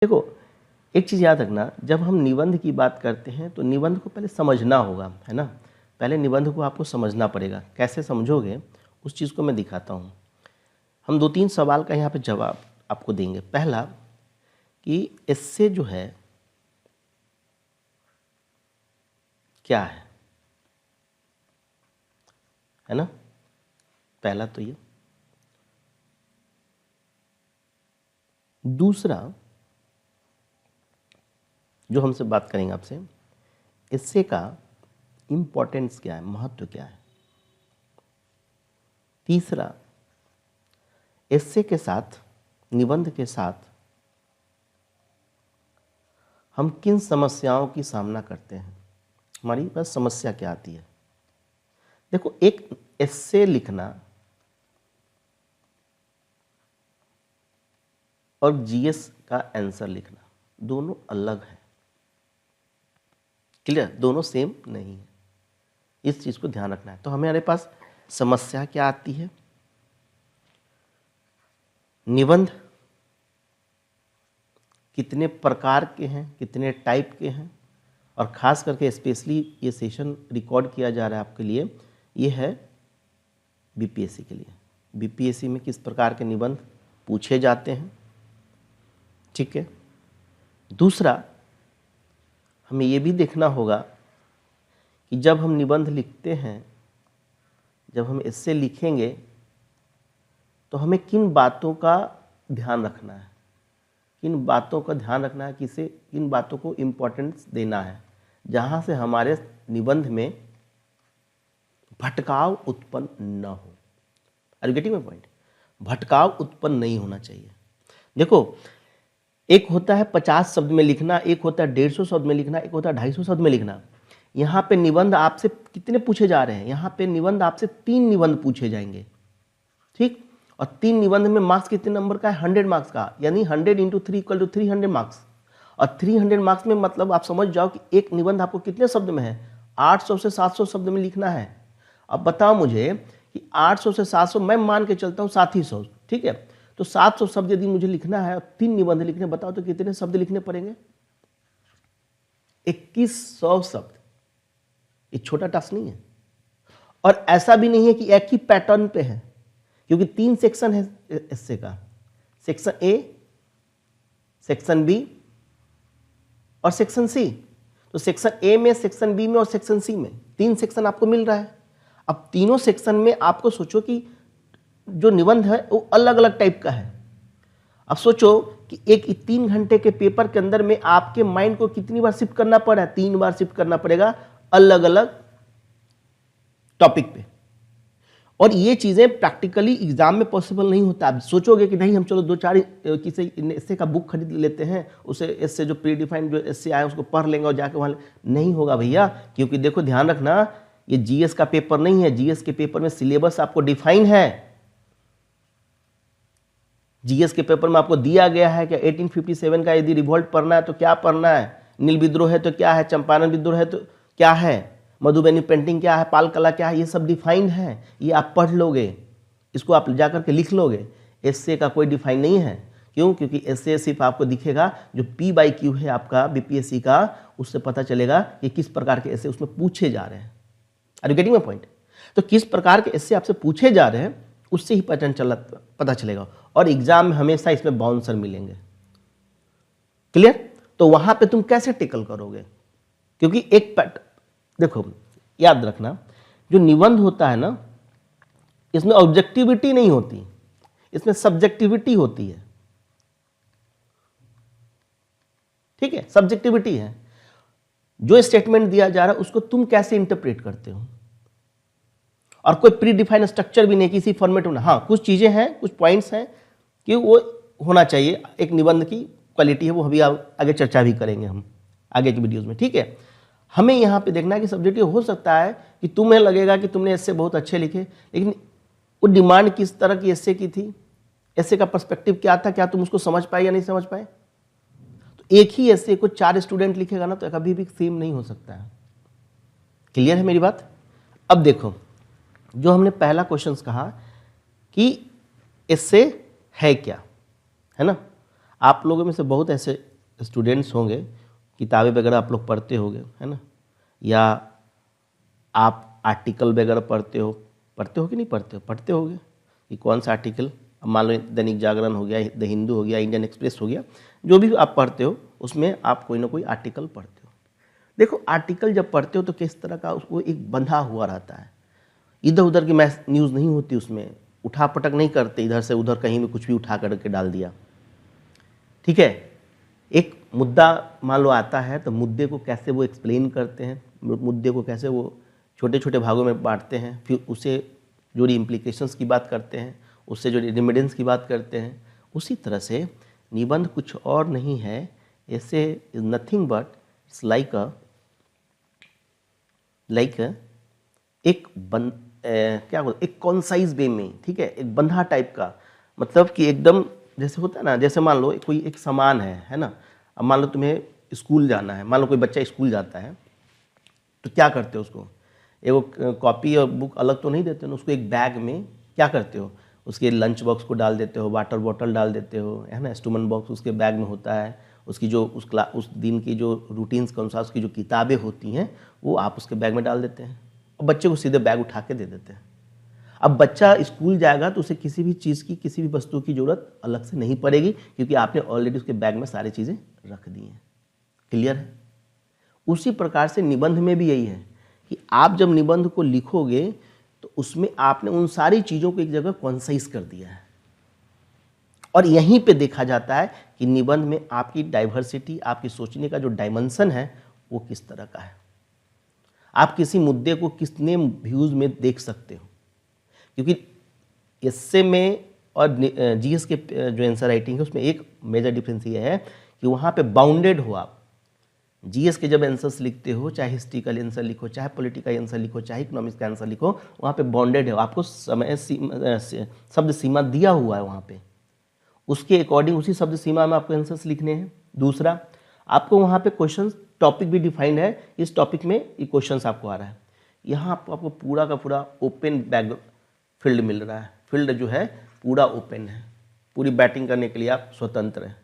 देखो, एक चीज़ याद रखना, जब हम निबंध की बात करते हैं तो निबंध को पहले समझना होगा, है ना। पहले निबंध को आपको समझना पड़ेगा। कैसे समझोगे उस चीज़ को मैं दिखाता हूँ। हम 2-3 सवाल का यहाँ पे जवाब आपको देंगे। पहला कि एस्से जो है क्या है ना। पहला तो ये। दूसरा जो हमसे बात करेंगे आपसे, एस्से का इम्पोर्टेंस क्या है, महत्व क्या है। तीसरा, एस्से के साथ, निबंध के साथ हम किन समस्याओं की सामना करते हैं, हमारी पास समस्या क्या आती है। देखो, एक एस्से लिखना और जीएस का आंसर लिखना दोनों अलग है। क्लियर, दोनों सेम नहीं है। इस चीज को ध्यान रखना है। तो हमारे पास समस्या क्या आती है, निबंध कितने प्रकार के हैं, कितने टाइप के हैं, और ख़ास करके स्पेशली ये सेशन रिकॉर्ड किया जा रहा है आपके लिए, ये है बीपीएससी के लिए। बीपीएससी में किस प्रकार के निबंध पूछे जाते हैं, ठीक है। दूसरा, हमें ये भी देखना होगा कि जब हम निबंध लिखते हैं, जब हम एस्से लिखेंगे तो हमें किन बातों का ध्यान रखना है, किन बातों का ध्यान रखना है, किन बातों को इम्पोर्टेंस देना है, जहाँ से हमारे निबंध में भटकाव उत्पन्न न हो। Are you getting my point. भटकाव उत्पन्न नहीं होना चाहिए। देखो, एक होता है 50 शब्द में लिखना, एक होता है 150 शब्द में लिखना, एक होता है 250 शब्द में लिखना। यहाँ पे निबंध आपसे कितने पूछे जा रहे हैं, यहाँ पे निबंध आपसे 3 निबंध पूछे जाएंगे, ठीक। और 3 निबंध में मार्क्स कितने नंबर का है, 100 मार्क्स का, यानी 100 × 3 = 300 मार्क्स। और 300 मार्क्स में मतलब आप समझ जाओ कि एक निबंध आपको कितने शब्द में है, 800 से 700 शब्द में लिखना है। अब बताओ मुझे कि 800 से 700, मैं मान के चलता हूँ 700, ठीक है। तो 700 शब्द यदि मुझे लिखना है और 3 निबंध लिखने, बताओ तो कितने शब्द लिखने पड़ेंगे, 2100 शब्द। ये छोटा टास्क नहीं है। और ऐसा भी नहीं है कि एक ही पैटर्न पे है, क्योंकि 3 सेक्शन है एस्से का, सेक्शन ए, सेक्शन बी और सेक्शन सी। तो सेक्शन ए में, सेक्शन बी में और सेक्शन सी में 3 सेक्शन आपको मिल रहा है। अब तीनों सेक्शन में आपको सोचो कि जो निबंध है वो अलग अलग टाइप का है। अब सोचो कि एक 3 घंटे के पेपर के अंदर में आपके माइंड को कितनी बार शिफ्ट करना पड़ा है, 3 बार शिफ्ट करना पड़ेगा अलग अलग टॉपिक पे। और ये चीजें प्रैक्टिकली एग्जाम में पॉसिबल नहीं होता। आप सोचोगे कि नहीं, हम चलो 2-4 किसी एस्से का बुक खरीद लेते हैं, उसे एस्से जो प्री डिफाइंड जो एस्से आए उसको पढ़ लेंगे और जाके वहां, नहीं होगा भैया। क्योंकि देखो, ध्यान रखना, ये जीएस का पेपर नहीं है। जीएस के पेपर में सिलेबस आपको डिफाइन है। जीएस के पेपर में आपको दिया गया है कि 1857 का यदि रिवॉल्ट पढ़ना है तो क्या पढ़ना है, नील विद्रोह है तो क्या है, चंपारण विद्रोह है तो क्या है, मधुबनी पेंटिंग क्या है, पाल कला क्या है, ये सब डिफाइंड है। ये आप पढ़ लोगे, इसको आप जाकर के लिख लोगे। एस्से का कोई डिफाइन नहीं है। क्यों? क्योंकि एस्से सिर्फ आपको दिखेगा जो P/Q है आपका बीपीएससी का, उससे पता चलेगा कि किस प्रकार के एस्से उसमें पूछे जा रहे हैं। Are you getting my point. तो किस प्रकार के एस्से आपसे पूछे जा रहे हैं उससे ही पता चलेगा। और एग्जाम में हमेशा इसमें बाउंसर मिलेंगे। क्लियर। तो वहां पे तुम कैसे टेकल करोगे, क्योंकि एक देखो, याद रखना, जो निबंध होता है ना, इसमें ऑब्जेक्टिविटी नहीं होती, इसमें सब्जेक्टिविटी होती है, ठीक है। सब्जेक्टिविटी है। जो स्टेटमेंट दिया जा रहा है उसको तुम कैसे इंटरप्रेट करते हो, और कोई प्री डिफाइंड स्ट्रक्चर भी नहीं कि इसी फॉर्मेट होना। हाँ, कुछ चीजें हैं, कुछ पॉइंट्स हैं कि वो होना चाहिए। एक निबंध की क्वालिटी है, वो अभी आगे चर्चा भी करेंगे हम आगे की वीडियोस में, ठीक है। हमें यहाँ पे देखना है कि सब्जेक्टिव हो सकता है कि तुम्हें लगेगा कि तुमने एस्से बहुत अच्छे लिखे, लेकिन वो डिमांड किस तरह की एस्से की थी, एस्से का पर्सपेक्टिव क्या था, क्या तुम उसको समझ पाए या नहीं समझ पाए। तो एक ही एस्से को 4 स्टूडेंट लिखेगा ना, तो कभी भी सेम नहीं हो सकता है। क्लियर है मेरी बात। अब देखो, जो हमने पहला क्वेश्चन कहा कि एस्से है क्या, है ना। आप लोगों में से बहुत ऐसे स्टूडेंट्स होंगे, किताबें वगैरह आप लोग पढ़ते होंगे, है ना, या आप आर्टिकल वगैरह पढ़ते हो कि नहीं पढ़ते होगे कि कौन सा आर्टिकल, अब मान लो दैनिक जागरण हो गया, द हिंदू हो गया, इंडियन एक्सप्रेस हो गया, जो भी आप पढ़ते हो उसमें आप कोई ना कोई आर्टिकल पढ़ते हो। देखो आर्टिकल जब पढ़ते हो तो किस तरह का, वो एक बंधा हुआ रहता है, इधर उधर की मैस न्यूज़ नहीं होती, उसमें उठा पटक नहीं करते, इधर से उधर कहीं भी कुछ भी उठा करके डाल दिया, ठीक है। एक मुद्दा मान लो आता है तो मुद्दे को कैसे वो एक्सप्लेन करते हैं, मुद्दे को कैसे वो छोटे छोटे भागों में बांटते हैं, फिर उसे जुड़ी इम्प्लीकेशंस की बात करते हैं, उससे जुड़ी रेमेडियंस की बात करते हैं। उसी तरह से निबंध कुछ और नहीं है, ऐसे is nothing but it's like क्या बोलते, एक कॉन्साइज वे में, ठीक है, एक बंधा टाइप का, मतलब कि एकदम जैसे होता है ना, जैसे मान लो कोई एक सामान है ना, अब मान लो तुम्हें स्कूल जाना है, मान लो कोई बच्चा स्कूल जाता है तो क्या करते हो, उसको एक कॉपी और बुक अलग तो नहीं देते ना, उसको एक बैग में क्या करते हो, उसके लंच बॉक्स को डाल देते हो, वाटर बॉटल डाल देते हो, है ना, स्टूडेंट बॉक्स उसके बैग में होता है, उसकी जो उस दिन की जो रूटीन्स के अनुसार उसकी जो किताबें होती हैं वो आप उसके बैग में डाल देते हैं और बच्चे को सीधे बैग उठा के दे देते हैं। अब बच्चा स्कूल जाएगा तो उसे किसी भी चीज़ की, किसी भी वस्तु की ज़रूरत अलग से नहीं पड़ेगी, क्योंकि आपने ऑलरेडी उसके बैग में सारी चीज़ें रख दी हैं। क्लियर है? उसी प्रकार से निबंध में भी यही है कि आप जब निबंध को लिखोगे तो उसमें आपने उन सारी चीज़ों को एक जगह कॉन्साइज कर दिया है, और यहीं पे देखा जाता है कि निबंध में आपकी डाइवर्सिटी, आपकी सोचने का जो डायमेंशन है वो किस तरह का है, आप किसी मुद्दे को कितने व्यूज़ में देख सकते हो। क्योंकि एस्से में और जीएस के जो आंसर राइटिंग है उसमें एक मेजर डिफरेंस ये है कि वहाँ पे बाउंडेड हो आप। जीएस के जब आंसर्स लिखते हो, चाहे हिस्ट्रिकल आंसर लिखो, चाहे पॉलिटिकल आंसर लिखो, चाहे इकोनॉमिक्स का आंसर लिखो, वहाँ पे बाउंडेड है, आपको समय शब्द सीमा दिया हुआ है वहाँ पे, उसके अकॉर्डिंग उसी शब्द सीमा में आपको आंसर्स लिखने हैं। दूसरा, आपको वहाँ पे क्वेश्चन टॉपिक भी डिफाइंड है, इस टॉपिक में ये क्वेश्चन आपको आ रहा है। यहाँ आपको पूरा का पूरा ओपन बैक फील्ड मिल रहा है, फील्ड जो है पूरा ओपन है, पूरी बैटिंग करने के लिए आप स्वतंत्र हैं।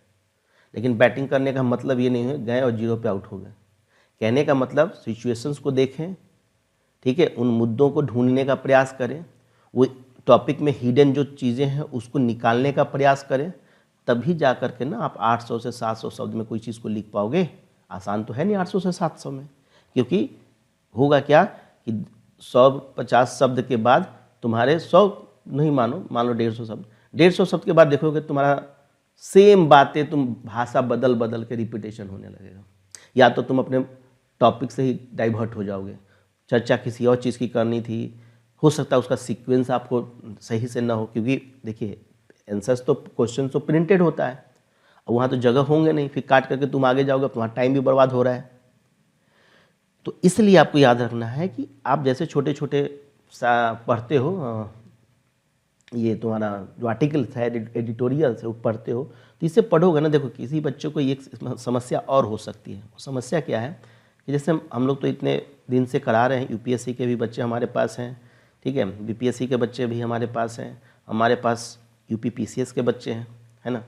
लेकिन बैटिंग करने का मतलब ये नहीं है गए और जीरो पे आउट हो गए। कहने का मतलब सिचुएशंस को देखें, ठीक है, उन मुद्दों को ढूंढने का प्रयास करें, वो टॉपिक में हिडन जो चीज़ें हैं उसको निकालने का प्रयास करें, तभी जा कर के ना आप 800 से 700 शब्द में कोई चीज़ को लिख पाओगे। आसान तो है नहीं 800 से 700 में, क्योंकि होगा क्या कि 150 शब्द के बाद तुम्हारे 100 नहीं, मान लो 150 शब्द के बाद देखोगे तुम्हारा सेम बातें, तुम भाषा बदल बदल के रिपीटेशन होने लगेगा, या तो तुम अपने टॉपिक से ही डाइवर्ट हो जाओगे, चर्चा किसी और चीज़ की करनी थी, हो सकता है उसका सीक्वेंस आपको सही से ना हो, क्योंकि देखिए आंसर्स तो क्वेश्चन तो प्रिंटेड होता है, और वहाँ तो जगह होंगे नहीं, फिर काट करके तुम आगे जाओगे, तुम्हारा टाइम भी बर्बाद हो रहा है। तो इसलिए आपको याद रखना है कि आप जैसे छोटे छोटे पढ़ते हो, ये तुम्हारा जो आर्टिकल्स है, एडिटोरियल्स है, वो पढ़ते हो, तो इससे पढ़ोगे ना, देखो किसी बच्चे को एक समस्या और हो सकती है। समस्या क्या है कि जैसे हम लोग तो इतने दिन से करा रहे हैं, यूपीएससी के भी बच्चे हमारे पास हैं, ठीक है, बीपीएससी के बच्चे भी हमारे पास हैं, हमारे पास यूपी पीसीएस के बच्चे हैं, है ना।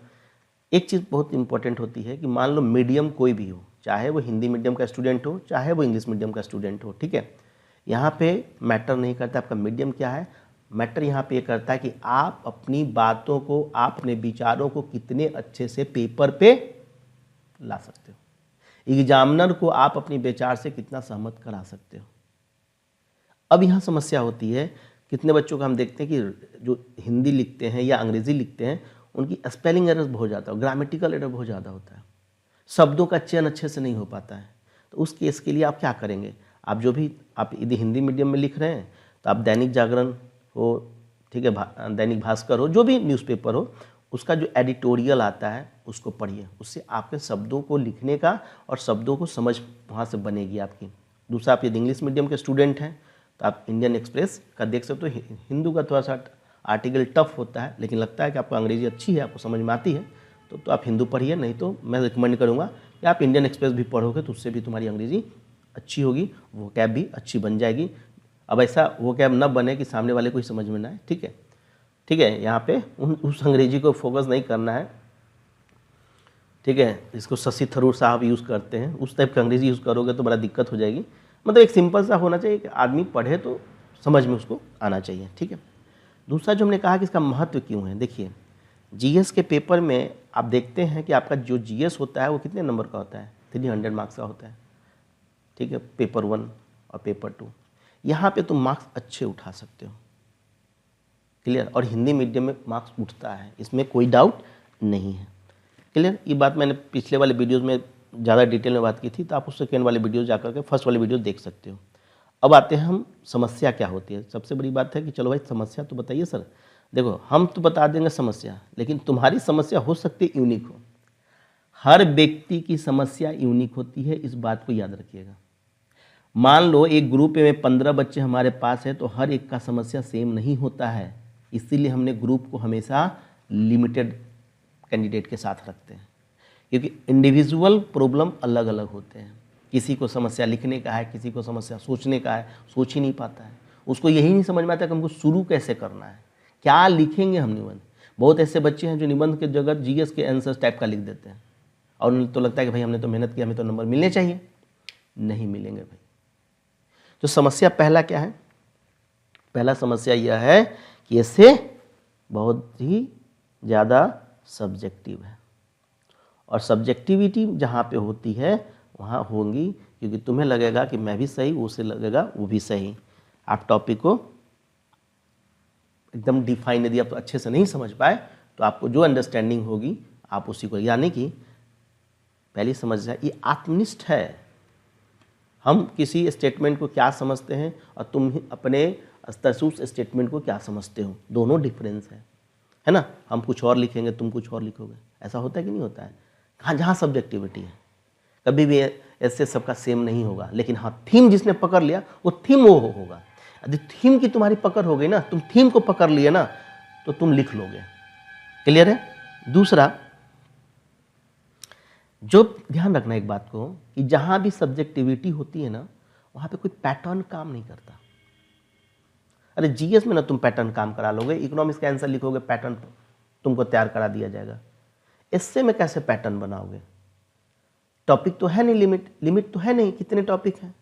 एक चीज़ बहुत इंपॉर्टेंट होती है कि मान लो मीडियम कोई भी हो, चाहे वो हिंदी मीडियम का स्टूडेंट हो, चाहे वो इंग्लिश मीडियम का स्टूडेंट हो, ठीक है, यहाँ पे मैटर नहीं करता आपका मीडियम क्या है, मैटर यहाँ पे ये करता है कि आप अपनी बातों को, आप अपने विचारों को कितने अच्छे से पेपर पे ला सकते हो, एग्जामिनर को आप अपनी विचार से कितना सहमत करा सकते हो। अब यहाँ समस्या होती है, कितने बच्चों को हम देखते हैं कि जो हिंदी लिखते हैं या अंग्रेजी लिखते हैं उनकी स्पेलिंग एरर्स बहुत ज़्यादा, ग्रामेटिकल एरर बहुत ज़्यादा होता है, शब्दों का चयन अच्छे से नहीं हो पाता है। तो उस केस के लिए आप क्या करेंगे, आप जो भी आप यदि हिंदी मीडियम में लिख रहे हैं तो आप दैनिक जागरण हो, ठीक है, दैनिक भास्कर हो, जो भी न्यूज़पेपर हो, उसका जो एडिटोरियल आता है उसको पढ़िए, उससे आपके शब्दों को लिखने का और शब्दों को समझ वहाँ से बनेगी आपकी। दूसरा, आप यदि इंग्लिश मीडियम के स्टूडेंट हैं तो आप इंडियन एक्सप्रेस का देख सकते हो, हिंदू का थोड़ा सा आर्टिकल टफ होता है, लेकिन लगता है कि आपको अंग्रेजी अच्छी है, आपको समझ में आती है, तो आप हिंदू पढ़िए, नहीं तो मैं रिकमेंड करूँगा कि आप इंडियन एक्सप्रेस भी पढ़ोगे तो उससे भी तुम्हारी अंग्रेजी अच्छी होगी, वोकैब भी अच्छी बन जाएगी। अब ऐसा वोकैब न बने कि सामने वाले को ही समझ में ना आए, ठीक है, ठीक है, यहाँ पे उस अंग्रेजी को फोकस नहीं करना है। ठीक है, इसको शशि थरूर साहब यूज़ करते हैं, उस टाइप का अंग्रेजी यूज़ करोगे तो बड़ा दिक्कत हो जाएगी। मतलब एक सिंपल सा होना चाहिए कि आदमी पढ़े तो समझ में उसको आना चाहिए। ठीक है, दूसरा जो हमने कहा कि इसका महत्व क्यों है, देखिए जीएस के पेपर में आप देखते हैं कि आपका जो जीएस होता है वो कितने नंबर का होता है, 300 मार्क्स का होता है। ठीक है, पेपर 1 और पेपर 2, यहाँ पे तुम मार्क्स अच्छे उठा सकते हो। क्लियर, और हिंदी मीडियम में मार्क्स उठता है, इसमें कोई डाउट नहीं है। क्लियर, ये बात मैंने पिछले वाले वीडियोज़ में ज़्यादा डिटेल में बात की थी, तो आप उस सेकेंड वाले वीडियोज़ जाकर के फर्स्ट वाले वीडियो देख सकते हो। अब आते हैं हम समस्या क्या होती है। सबसे बड़ी बात है कि चलो भाई समस्या तो बताइए सर। देखो हम तो बता देंगे समस्या, लेकिन तुम्हारी समस्या हो सकती है यूनिक हो। हर व्यक्ति की समस्या यूनिक होती है, इस बात को याद रखिएगा। मान लो एक ग्रुप में 15 बच्चे हमारे पास है, तो हर एक का समस्या सेम नहीं होता है, इसीलिए हमने ग्रुप को हमेशा लिमिटेड कैंडिडेट के साथ रखते हैं, क्योंकि इंडिविजुअल प्रॉब्लम अलग अलग होते हैं। किसी को समस्या लिखने का है, किसी को समस्या सोचने का है, सोच ही नहीं पाता है, उसको यही नहीं समझ में आता कि हमको शुरू कैसे करना है, क्या लिखेंगे हम निबंध। बहुत ऐसे बच्चे हैं जो निबंध के जगह जीएस के आंसर्स टाइप का लिख देते हैं, और उन्हें तो लगता है कि भाई हमने तो मेहनत की, हमें तो नंबर मिलने चाहिए। नहीं मिलेंगे भाई। तो समस्या पहला क्या है, पहला समस्या यह है कि ऐसे बहुत ही ज़्यादा सब्जेक्टिव है, और सब्जेक्टिविटी जहाँ पे होती है वहाँ होंगी, क्योंकि तुम्हें लगेगा कि मैं भी सही, उसे लगेगा वो भी सही। आप टॉपिक को एकदम डिफाइन यदि आप अच्छे से नहीं समझ पाए तो आपको जो अंडरस्टैंडिंग होगी आप उसी को, यानी कि पहली समस्या ये आत्मनिष्ठ है। हम किसी स्टेटमेंट को क्या समझते हैं और तुम अपने स्तर से उस स्टेटमेंट को क्या समझते हो, दोनों डिफरेंस है ना। हम कुछ और लिखेंगे, तुम कुछ और लिखोगे, ऐसा होता है कि नहीं होता है। हाँ, जहाँ सब्जेक्टिविटी है, कभी भी ऐसे सबका सेम नहीं होगा, लेकिन हाँ थीम जिसने पकड़ लिया वो थीम वो होगा। यदि थीम की तुम्हारी पकड़ हो गई ना, तुम थीम को पकड़ लिए ना, तो तुम लिख लोगे। क्लियर है। दूसरा जो ध्यान रखना एक बात को, कि जहाँ भी सब्जेक्टिविटी होती है ना, वहाँ पे कोई पैटर्न काम नहीं करता। अरे जीएस में ना तुम पैटर्न काम करा लोगे, इकोनॉमिक्स का आंसर लिखोगे, पैटर्न तुमको तैयार करा दिया जाएगा। इससे में कैसे पैटर्न बनाओगे, टॉपिक तो है नहीं, लिमिट तो है नहीं, कितने टॉपिक हैं।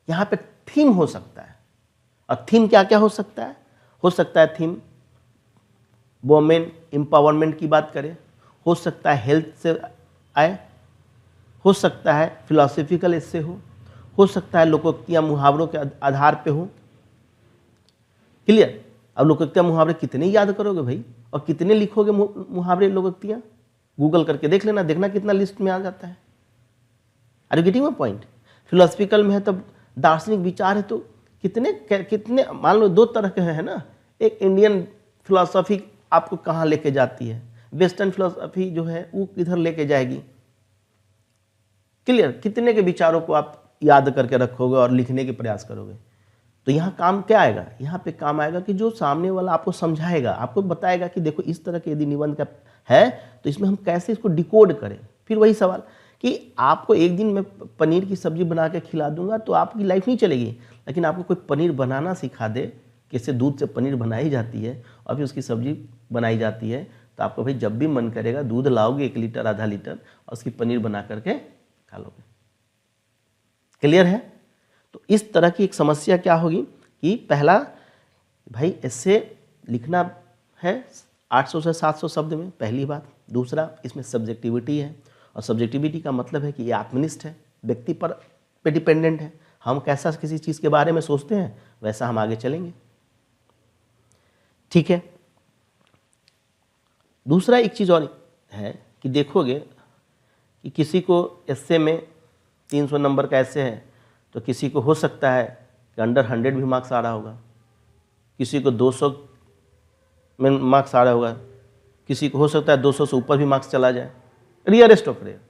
यहाँ पे थीम हो सकता है, और थीम क्या क्या हो सकता है, थीम वुमेन एम्पावरमेंट की बात करें, हो सकता है हेल्थ से आए, हो सकता है फिलोसॉफिकल इससे हो सकता है लोकोक्तियाँ मुहावरों के आधार पे हो। क्लियर। अब लोकोक्तियाँ मुहावरे कितने याद करोगे भाई, और कितने लिखोगे मुहावरे लोकोक्तियाँ, गूगल करके देख लेना, देखना कितना लिस्ट में आ जाता है। Are you getting my point. Philosophical में है तब दार्शनिक विचार है, तो कितने मान लो 2 तरह के हैं ना। एक इंडियन फिलोसफी आपको कहाँ लेके जाती है, वेस्टर्न फिलोसफी जो है वो किधर लेके जाएगी। क्लियर। कितने के विचारों को आप याद करके रखोगे और लिखने के प्रयास करोगे। तो यहाँ काम क्या आएगा, यहाँ पे काम आएगा कि जो सामने वाला आपको समझाएगा, आपको बताएगा कि देखो इस तरह के यदि निबंध का है तो इसमें हम कैसे इसको डिकोड करें। फिर वही सवाल कि आपको एक दिन मैं पनीर की सब्जी बना के खिला दूंगा तो आपकी लाइफ नहीं चलेगी, लेकिन आपको कोई पनीर बनाना सिखा दे, कैसे दूध से पनीर बनाई जाती है और फिर उसकी सब्जी बनाई जाती है, तो आपको भाई जब भी मन करेगा दूध लाओगे 1 लीटर आधा लीटर और उसकी पनीर बना करके खा लोगे। क्लियर है। तो इस तरह की एक समस्या क्या होगी कि पहला भाई इससे लिखना है 800 से 700 शब्द में, पहली बात। दूसरा इसमें सब्जेक्टिविटी है, और सब्जेक्टिविटी का मतलब है कि ये आत्मनिष्ठ है, व्यक्ति पर पे डिपेंडेंट है। हम कैसा किसी चीज़ के बारे में सोचते हैं वैसा हम आगे चलेंगे। ठीक है। दूसरा एक चीज़ और है कि देखोगे कि किसी को एस्से में 300 नंबर का एस्से है तो किसी को हो सकता है कि अंडर 100 भी मार्क्स आ रहा होगा, किसी को 200 में मार्क्स आ रहा होगा, किसी को हो सकता है 200 से ऊपर भी मार्क्स चला जाए। Rarest of rare.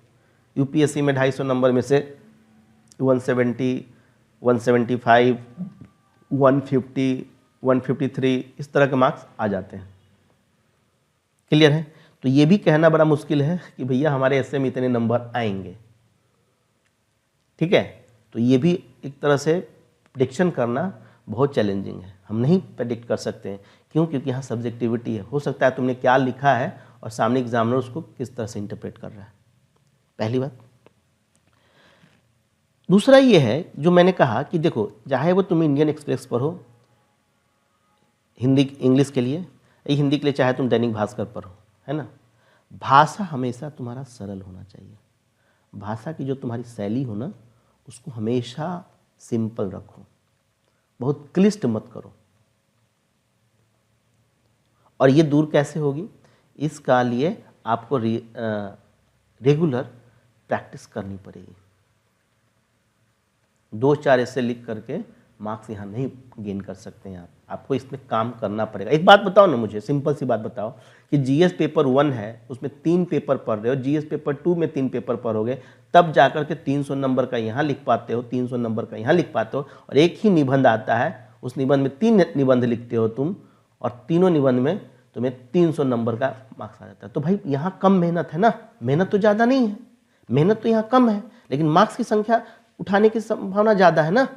यूपीएससी में 250 नंबर में से 170, 175, 150, 153 इस तरह के मार्क्स आ जाते हैं। क्लियर है। तो ये भी कहना बड़ा मुश्किल है कि भैया हमारे एस्से में इतने नंबर आएंगे। ठीक है। तो ये भी एक तरह से प्रेडिक्शन करना बहुत चैलेंजिंग है, हम नहीं प्रेडिक्ट कर सकते हैं। क्यों? क्योंकि यहाँ सब्जेक्टिविटी है। हो सकता है तुमने क्या लिखा है और सामने एग्जामिनर उसको किस तरह से इंटरप्रेट कर रहा है, पहली बात। दूसरा ये है जो मैंने कहा कि देखो, चाहे वो तुम इंडियन एक्सप्रेस पर हो हिंदी इंग्लिश के लिए, हिंदी के लिए चाहे तुम दैनिक भास्कर पर हो, है ना, भाषा हमेशा तुम्हारा सरल होना चाहिए। भाषा की जो तुम्हारी शैली हो ना, उसको हमेशा सिंपल रखो, बहुत क्लिष्ट मत करो। और ये दूर कैसे होगी, इसका लिए आपको रेगुलर प्रैक्टिस करनी पड़ेगी। 2-4 ऐसे लिख करके मार्क्स यहाँ नहीं गेन कर सकते हैं आप, आपको इसमें काम करना पड़ेगा। एक बात बताओ ना मुझे, सिंपल सी बात बताओ कि जीएस पेपर 1 है, उसमें 3 पेपर पढ़ रहे हो, जीएस पेपर 2 में 3 पेपर पढ़ोगे, तब जाकर के 300 नंबर का यहाँ लिख पाते हो, 300 नंबर का यहाँ लिख पाते हो। और एक ही निबंध आता है, उस निबंध में 3 निबंध लिखते हो तुम, और तीनों निबंध में तुम्हें 300 नंबर का मार्क्स आ जाता है। तो भाई यहाँ कम मेहनत है ना, मेहनत तो ज़्यादा नहीं है, मेहनत तो यहाँ कम है, लेकिन मार्क्स की संख्या उठाने की संभावना ज़्यादा है ना।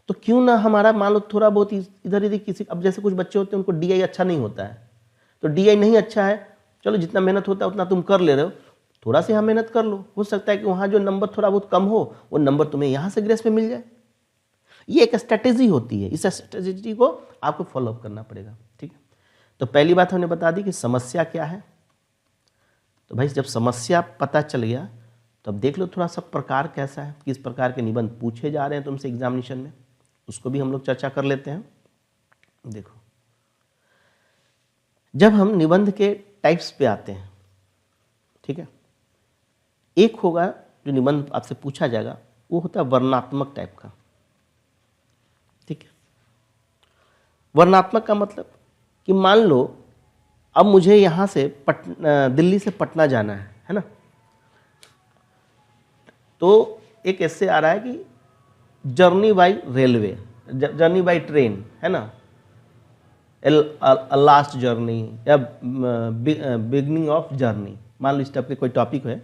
तो क्यों ना हमारा मान लो थोड़ा बहुत इधर इधर किसी, अब जैसे कुछ बच्चे होते हैं उनको डीआई अच्छा नहीं होता है, तो डीआई नहीं अच्छा है, चलो जितना मेहनत होता है उतना तुम कर ले रहे हो, थोड़ा सा यहाँ मेहनत कर लो, हो सकता है कि वहाँ जो नंबर थोड़ा बहुत कम हो, वो नंबर तुम्हें यहाँ से ग्रेस में मिल जाए। ये एक स्ट्रेटेजी होती है, इस स्ट्रेटेजी को आपको फॉलोअप करना पड़ेगा, ठीक है। तो पहली बात हमने बता दी कि समस्या क्या है। तो भाई जब समस्या पता चल गया, तो अब देख लो थोड़ा सा प्रकार कैसा है, किस प्रकार के निबंध पूछे जा रहे हैं तुमसे एग्जामिनेशन में, उसको भी हम लोग चर्चा कर लेते हैं। देखो, जब हम निबंध के टाइप्स पे आते हैं, ठीक है, एक होगा जो निबंध आपसे पूछा जाएगा, वो होता है वर्णनात्मक टाइप का, ठीक है। वर्णनात्मक का मतलब कि मान लो अब मुझे यहाँ से दिल्ली से पटना जाना है ना, तो एक ऐसे आ रहा है कि journey by railway, journey by train, है ना, लास्ट जर्नी या बिगनिंग ऑफ जर्नी, मान लो इस टाइप के कोई टॉपिक है,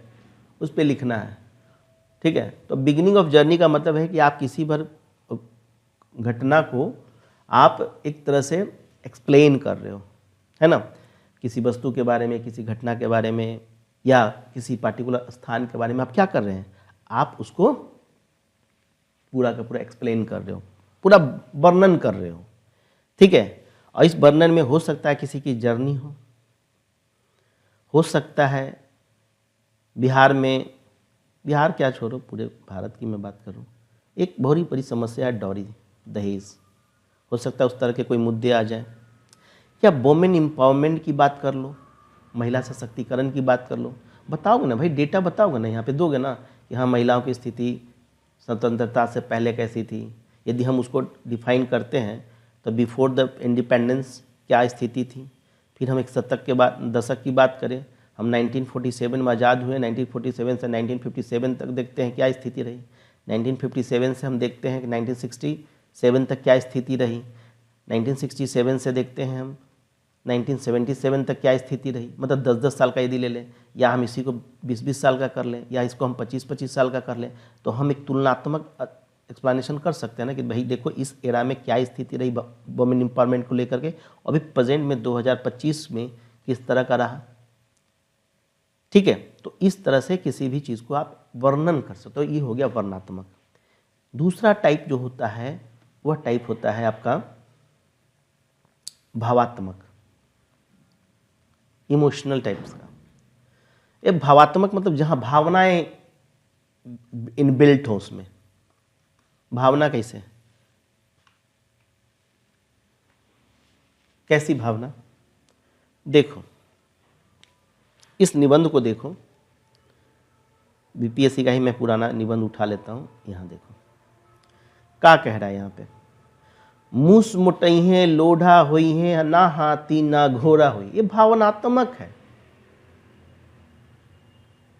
उस पर लिखना है, ठीक है। तो बिगनिंग ऑफ जर्नी का मतलब है कि आप किसी भर घटना को आप एक तरह से एक्सप्लेन कर रहे हो, है ना, किसी वस्तु के बारे में, किसी घटना के बारे में, या किसी पार्टिकुलर स्थान के बारे में आप क्या कर रहे हैं, आप उसको पूरा का पूरा एक्सप्लेन कर रहे हो, पूरा वर्णन कर रहे हो, ठीक है। और इस वर्णन में हो सकता है किसी की जर्नी हो सकता है बिहार में, बिहार क्या छोड़ो, पूरे भारत की मैं बात करूं, एक बहुत बड़ी समस्या है डॉरी दहेज, हो सकता है उस तरह के कोई मुद्दे आ जाए, या वोमेन एम्पावरमेंट की बात कर लो, महिला सशक्तिकरण की बात कर लो, बताओगे ना भाई, डेटा बताओगे ना, यहाँ पे दोगे ना कि हाँ महिलाओं की स्थिति स्वतंत्रता से पहले कैसी थी। यदि हम उसको डिफाइन करते हैं तो बिफोर द इंडिपेंडेंस क्या स्थिति थी, फिर हम एक दशक की बात करें, हम 1947 में आज़ाद हुए, 1947 से 1957 तक देखते हैं क्या स्थिति रही, 1957 से हम देखते हैं कि 1967 तक क्या स्थिति रही, 1967 से देखते हैं हम 1977 तक क्या स्थिति रही, मतलब 10-10 साल का यदि ले लें, या हम इसी को 20-20 साल का कर लें, या इसको हम 25-25 साल का कर लें, तो हम एक तुलनात्मक एक्सप्लेनेशन कर सकते हैं ना कि भाई देखो इस एरा में क्या स्थिति रही वुमेन एम्पावरमेंट को लेकर के, अभी प्रेजेंट में 2025 में किस तरह का रहा, ठीक है। तो इस तरह से किसी भी चीज़ को आप वर्णन कर सकते हो, ये हो गया वर्णनात्मक। दूसरा टाइप जो होता है वह टाइप होता है आपका भावात्मक, इमोशनल टाइप्स का। ये भावात्मक मतलब जहाँ भावनाएं इनबिल्ट हो, उसमें भावना कैसे, कैसी भावना, देखो इस निबंध को देखो, बीपीएससी का ही मैं पुराना निबंध उठा लेता हूँ, यहाँ देखो क्या कह रहा है यहाँ पे, मूस मुटई हैं लोढ़ा हुई हैं, ना हाथी ना घोड़ा हुई, ये भावनात्मक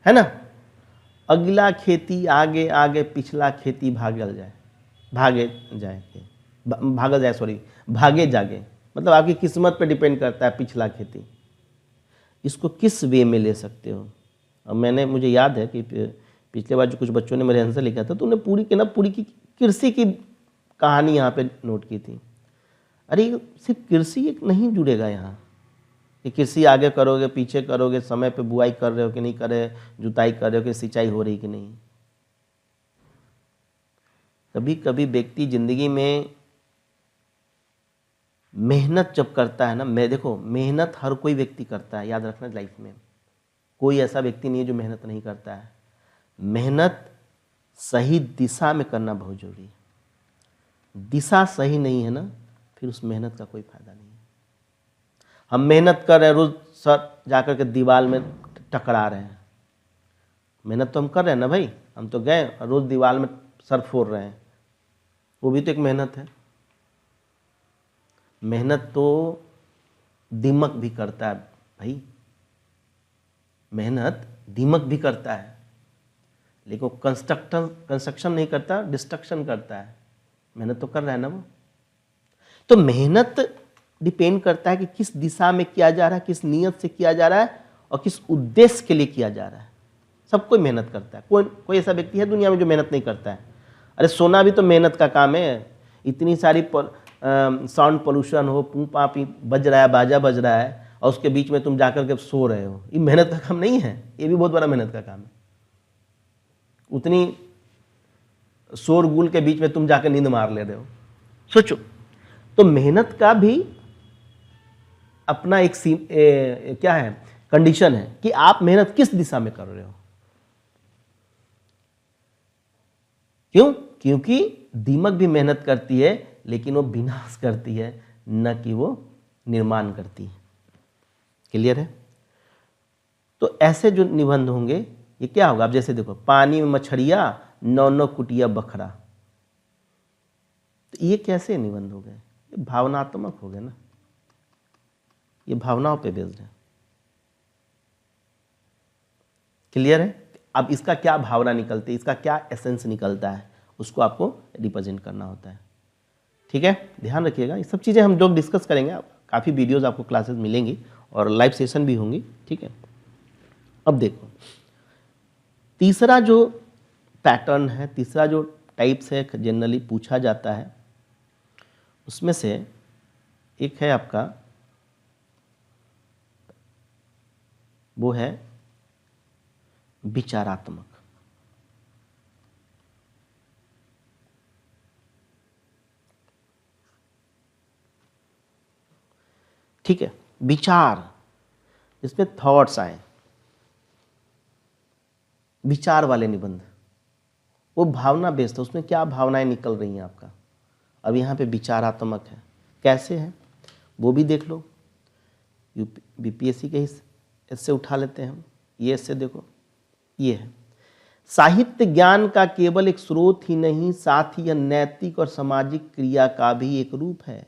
है ना। अगला खेती आगे आगे, पिछला खेती भागल जाए, भागे जागे, मतलब आपकी किस्मत पे डिपेंड करता है पिछला खेती। इसको किस वे में ले सकते हो। अब मुझे याद है कि पिछले बार जो कुछ बच्चों ने मेरे आंसर लिखा था, तो उन्हें पूरी की कृषि की कहानी यहाँ पे नोट की थी। अरे सिर्फ कृषि एक नहीं जुड़ेगा यहाँ, कि कृषि आगे करोगे पीछे करोगे, समय पे बुआई कर रहे हो कि नहीं कर रहे, जुताई कर रहे हो कि सिंचाई हो रही कि नहीं। कभी कभी व्यक्ति जिंदगी में मेहनत जब करता है ना, मैं देखो मेहनत हर कोई व्यक्ति करता है, याद रखना लाइफ में कोई ऐसा व्यक्ति नहीं है जो मेहनत नहीं करता है। मेहनत सही दिशा में करना बहुत जरूरी है। दिशा सही नहीं है ना, फिर उस मेहनत का कोई फायदा नहीं है। हम मेहनत कर रहे हैं, रोज सर जाकर के दीवार में टकरा रहे हैं। मेहनत तो हम कर रहे हैं ना भाई, हम तो गए रोज दीवार में सर फोड़ रहे हैं, वो भी तो एक मेहनत है। मेहनत तो दिमाग भी करता है भाई, मेहनत दिमाग भी करता है, लेकिन वो कंस्ट्रक्शन नहीं करता, डिस्ट्रक्शन करता है। मेहनत तो कर रहा है ना वो। तो मेहनत डिपेंड करता है कि किस दिशा में किया जा रहा है, किस नियत से किया जा रहा है और किस उद्देश्य के लिए किया जा रहा है। सब कोई मेहनत करता है, कोई ऐसा व्यक्ति है दुनिया में जो मेहनत नहीं करता है। अरे सोना भी तो मेहनत का काम है। इतनी सारी साउंड पोल्यूशन हो, पू पापी बज रहा है, बाजा बज रहा है और उसके बीच में तुम जाकर के सो रहे हो, ये मेहनत का काम नहीं है? ये भी बहुत बड़ा मेहनत का काम है। उतनी शोरगुल के बीच में तुम जाकर नींद मार ले रहे हो, सोचो। तो मेहनत का भी अपना एक क्या है, कंडीशन है कि आप मेहनत किस दिशा में कर रहे हो। क्यों? क्योंकि दिमाग भी मेहनत करती है, लेकिन वो विनाश करती है, न कि वो निर्माण करती है। क्लियर है? तो ऐसे जो निबंध होंगे ये क्या होगा, अब जैसे देखो, पानी में मछलियां 9 कुटिया बखरा, तो ये कैसे निबंध हो गए? ये भावनात्मक हो गए ना, ये भावनाओं पे बेस्ड है। क्लियर है? अब इसका क्या भावना निकलती है, इसका क्या एसेंस निकलता है, उसको आपको रिप्रेजेंट करना होता है। ठीक है, ध्यान रखिएगा। ये सब चीज़ें हम लोग डिस्कस करेंगे। काफ़ी वीडियोस आपको क्लासेस मिलेंगी और लाइव सेशन भी होंगी। ठीक है, अब देखो तीसरा जो पैटर्न है, तीसरा जो टाइप्स है जनरली पूछा जाता है, उसमें से एक है आपका, वो है विचारात्मक। ठीक है, विचार, जिसमें थॉट्स आए, विचार वाले निबंध, वो भावना बेस्ड है, उसमें क्या भावनाएं निकल रही हैं आपका। अब यहाँ पे विचारात्मक है, कैसे है वो भी देख लो। बीपीएससी के ही इससे उठा लेते हैं हम। ये इससे देखो, ये है, साहित्य ज्ञान का केवल एक स्रोत ही नहीं, साथ ही यह नैतिक और सामाजिक क्रिया का भी एक रूप है।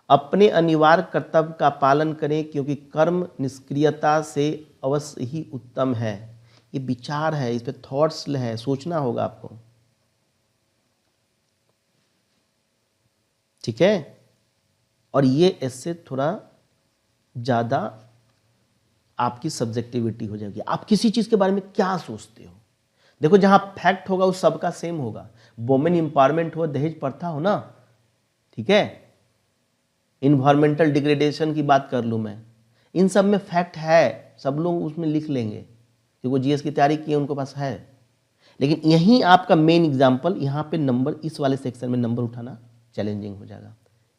अपने अनिवार्य कर्तव्य का पालन करें, क्योंकि कर्म निष्क्रियता से अवश्य ही उत्तम है। ये विचार है, इस पे थॉट्स है, सोचना होगा आपको। ठीक है, और ये इससे थोड़ा ज़्यादा आपकी सब्जेक्टिविटी हो जाएगी। आप किसी चीज़ के बारे में क्या सोचते हो। देखो, जहाँ फैक्ट होगा वो सबका सेम होगा। वुमेन एम्पावरमेंट हो, दहेज प्रथा हो ना, ठीक है, इन्वायरमेंटल डिग्रेडेशन की बात कर लूँ मैं, इन सब में फैक्ट है, सब लोग उसमें लिख लेंगे क्योंकि जीएस की तैयारी की है, उनको पास है। लेकिन यहीं आपका मेन एग्जाम्पल, यहाँ पे नंबर, इस वाले सेक्शन में नंबर उठाना चैलेंजिंग हो जाएगा,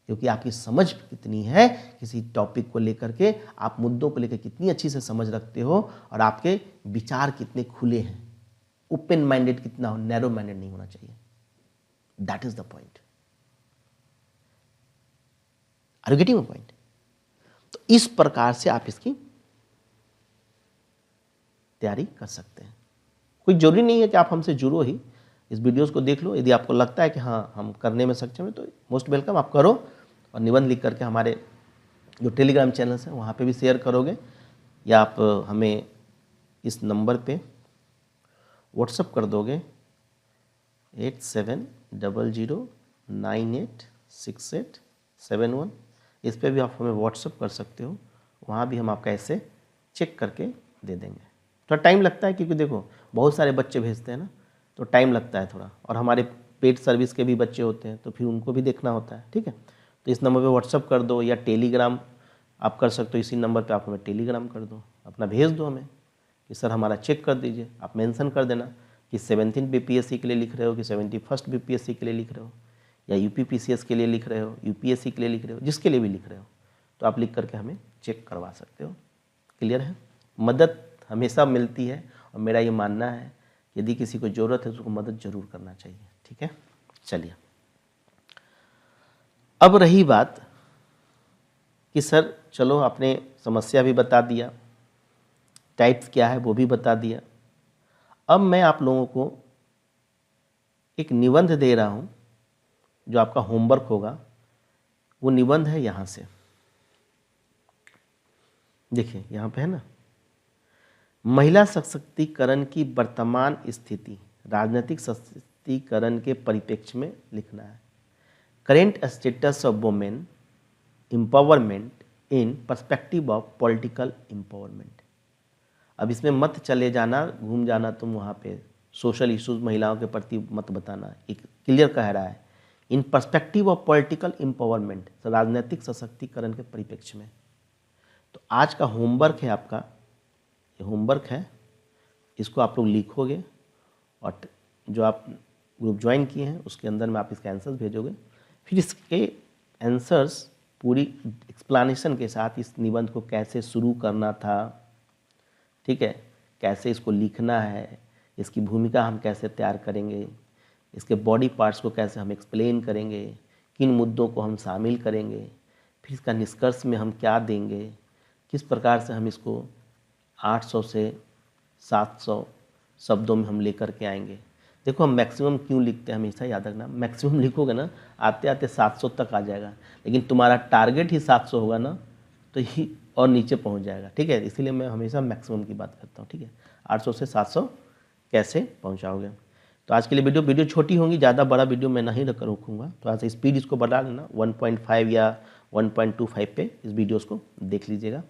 क्योंकि आपकी समझ कितनी है किसी टॉपिक को लेकर के, आप मुद्दों को लेकर कितनी अच्छी से समझ रखते हो, और आपके विचार कितने खुले हैं, ओपन माइंडेड कितना हो, नैरो माइंडेड नहीं होना चाहिए। That is the point. Are you getting my point? तो इस प्रकार से आप इसकी तैयारी कर सकते हैं। कोई जरूरी नहीं है कि आप हमसे जुड़ो ही, इस वीडियोस को देख लो। यदि आपको लगता है कि हाँ हम करने में सक्षम है, तो मोस्ट वेलकम, आप करो और निबंध लिख करके हमारे जो टेलीग्राम चैनल्स हैं वहाँ पे भी शेयर करोगे, या आप हमें इस नंबर पे व्हाट्सअप कर दोगे 8700986871। इस पे भी आप हमें व्हाट्सअप कर सकते हो, वहाँ भी हम आपका ऐसे चेक करके दे देंगे। थोड़ा टाइम लगता है, क्योंकि देखो बहुत सारे बच्चे भेजते हैं ना, तो टाइम लगता है थोड़ा, और हमारे पेड सर्विस के भी बच्चे होते हैं, तो फिर उनको भी देखना होता है। ठीक है, तो इस नंबर पे व्हाट्सअप कर दो, या टेलीग्राम आप कर सकते हो इसी नंबर पे आप हमें टेलीग्राम कर दो, अपना भेज दो हमें कि सर हमारा चेक कर दीजिए। आप मेंशन कर देना कि 17 बीपीएससी के लिए लिख रहे हो कि 71 बीपीएससी के लिए लिख रहे हो या यूपीपीसीएस के लिए लिख रहे हो, यूपीएससी के लिए लिख रहे हो, जिसके लिए भी लिख रहे हो तो आप लिख करके हमें चेक करवा सकते हो। क्लियर है? मदद हमेशा मिलती है और मेरा ये मानना है यदि किसी को ज़रूरत है तो उसको मदद जरूर करना चाहिए। ठीक है, चलिए अब रही बात कि सर चलो आपने समस्या भी बता दिया, टाइप्स क्या है वो भी बता दिया। अब मैं आप लोगों को एक निबंध दे रहा हूँ जो आपका होमवर्क होगा। वो निबंध है यहाँ से, देखिए यहाँ पे है ना, महिला सशक्तिकरण की वर्तमान स्थिति राजनीतिक सशक्तिकरण के परिप्रेक्ष्य में लिखना है। Current status of women empowerment in perspective of political empowerment. अब इसमें मत चले जाना, घूम जाना तुम वहाँ पे सोशल इश्यूज महिलाओं के प्रति मत बताना। एक क्लियर कह रहा है in perspective of political empowerment, राजनीतिक सशक्तिकरण के परिप्रेक्ष्य में। तो आज का होमवर्क है आपका, ये होमवर्क है, इसको आप लोग लिखोगे और जो आप ग्रुप ज्वाइन किए हैं उसके अंदर में आप इसके आंसर्स भेजोगे। फिर इसके आंसर्स पूरी एक्सप्लेनेशन के साथ इस निबंध को कैसे शुरू करना था, ठीक है, कैसे इसको लिखना है, इसकी भूमिका हम कैसे तैयार करेंगे, इसके बॉडी पार्ट्स को कैसे हम एक्सप्लेन करेंगे, किन मुद्दों को हम शामिल करेंगे, फिर इसका निष्कर्ष में हम क्या देंगे, किस प्रकार से हम इसको 800 से 700 शब्दों में हम लेकर के आएंगे। देखो हम मैक्सिमम क्यों लिखते हैं, हमेशा याद रखना, मैक्सिमम लिखोगे ना आते आते 700 तक आ जाएगा, लेकिन तुम्हारा टारगेट ही 700 होगा ना तो ही और नीचे पहुंच जाएगा। ठीक है, इसीलिए मैं हमेशा मैक्सिमम की बात करता हूँ। ठीक है, 800 से 700 कैसे पहुँचाओगे। तो आज के लिए वीडियो छोटी होंगी, ज़्यादा बड़ा वीडियो मैं नहीं रखूँगा। थोड़ा सा स्पीड इसको बढ़ा लेना, 1.5 या 1.25 पे इस वीडियोज़ को देख लीजिएगा।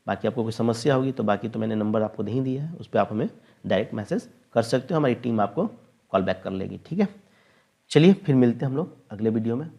बाकी आपको कोई समस्या होगी तो बाकी तो मैंने नंबर आपको नहीं दिया है, उस पर आप हमें डायरेक्ट मैसेज कर सकते हो, हमारी टीम आपको कॉल बैक कर लेगी। ठीक है, चलिए फिर मिलते हैं हम लोग अगले वीडियो में।